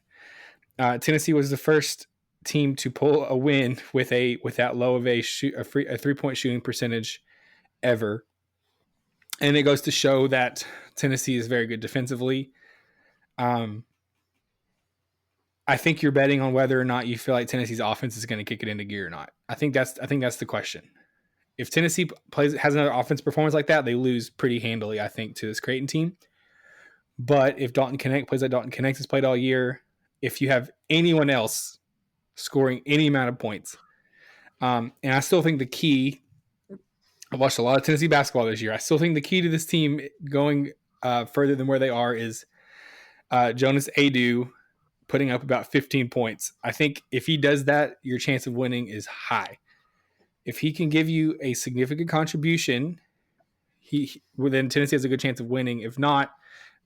Tennessee was the first team to pull a win with that low of a 3-point shooting percentage ever. And it goes to show that Tennessee is very good defensively. I think you're betting on whether or not you feel like Tennessee's offense is going to kick it into gear or not. I think that's the question. If Tennessee has another offense performance like that, they lose pretty handily, I think, to this Creighton team. But if Dalton Connect plays like Dalton Connect has played all year, if you have anyone else scoring any amount of points, and I still think the key, I've watched a lot of Tennessee basketball this year. I still think the key to this team going further than where they are is Jonas Adu putting up about 15 points. I think if he does that, your chance of winning is high. If he can give you a significant contribution, then Tennessee has a good chance of winning. If not,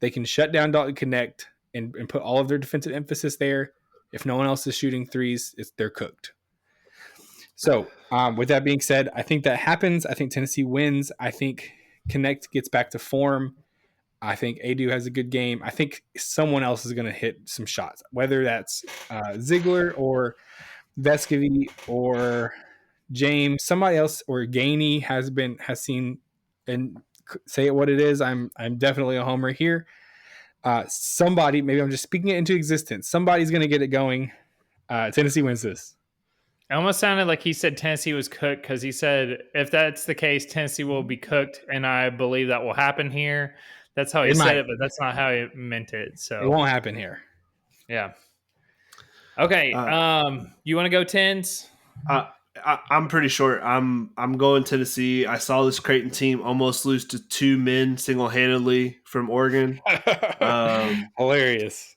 they can shut down Dalton Connect and put all of their defensive emphasis there. If no one else is shooting threes, they're cooked. So with that being said, I think that happens. I think Tennessee wins. I think Connect gets back to form. I think Adu has a good game. I think someone else is going to hit some shots, whether that's Ziegler or Vescovy or James, somebody else, or Gainey has seen, and say it what it is. I'm definitely a homer here. Somebody, maybe I'm just speaking it into existence. Somebody's going to get it going. Tennessee wins this. It almost sounded like he said Tennessee was cooked because he said if that's the case, Tennessee will be cooked, and I believe that will happen here. That's how he said it, but that's not how he meant it. So it won't happen here. Yeah. Okay. You want to go Tens? I'm pretty sure I'm going Tennessee. I saw this Creighton team almost lose to 2 men single-handedly from Oregon. Hilarious.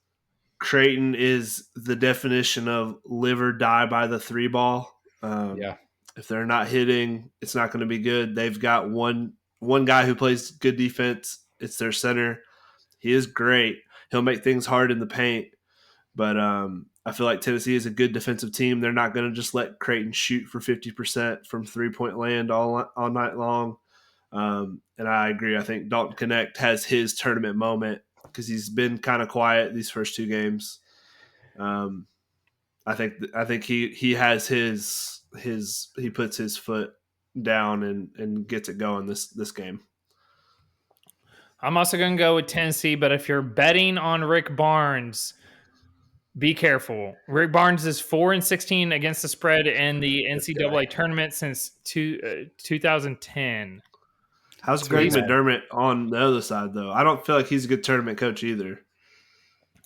Creighton is the definition of live or die by the three ball. Yeah. If they're not hitting, it's not going to be good. They've got one guy who plays good defense. It's their center. He is great. He'll make things hard in the paint. But I feel like Tennessee is a good defensive team. They're not going to just let Creighton shoot for 50% from three-point land all night long. And I agree. I think Dalton Connect has his tournament moment because he's been kind of quiet these first two games. I think he has his he puts his foot down and gets it going this game. I'm also going to go with Tennessee, but if you're betting on Rick Barnes, be careful. Rick Barnes is 4-16 against the spread in the NCAA tournament since 2010. How's Greg McDermott on the other side, though? I don't feel like he's a good tournament coach either.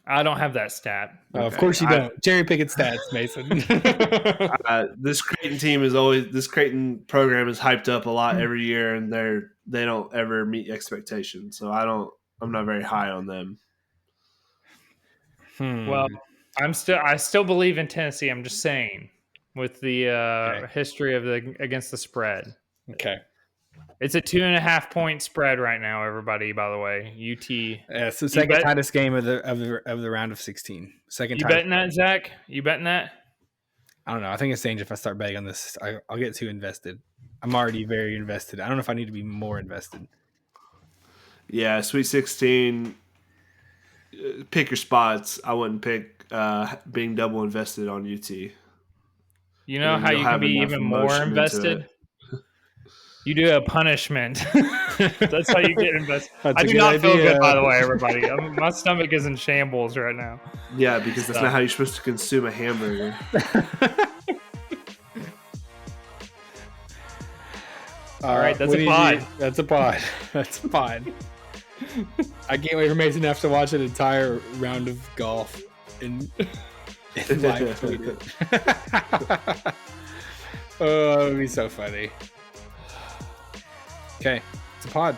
I don't have that stat. Okay. Of course you don't. Cherry picking stats, Mason. This Creighton program is hyped up a lot every year, and they don't ever meet expectations. So I'm not very high on them. Well, I still believe in Tennessee. I'm just saying with the history of against the spread. Okay. It's a 2.5 point spread right now, everybody, by the way. UT. Yeah, it's the second tightest game of the round of 16. Second. You betting that, Zach? You betting that? I don't know. I think it's dangerous if I start betting on this. I'll get too invested. I'm already very invested. I don't know if I need to be more invested. Yeah, Sweet 16. Pick your spots. I wouldn't pick being double invested on UT. You know how you can be even more invested? You do a punishment. That's how you get invested. I do not feel good, by the way, everybody. My stomach is in shambles right now. Yeah, because that's not how you're supposed to consume a hamburger. All right, that's a pod. That's a pod. That's a pod. I can't wait for Mason to have to watch an entire round of golf in live tweeted. Oh, it would be so funny. Okay, it's a pod.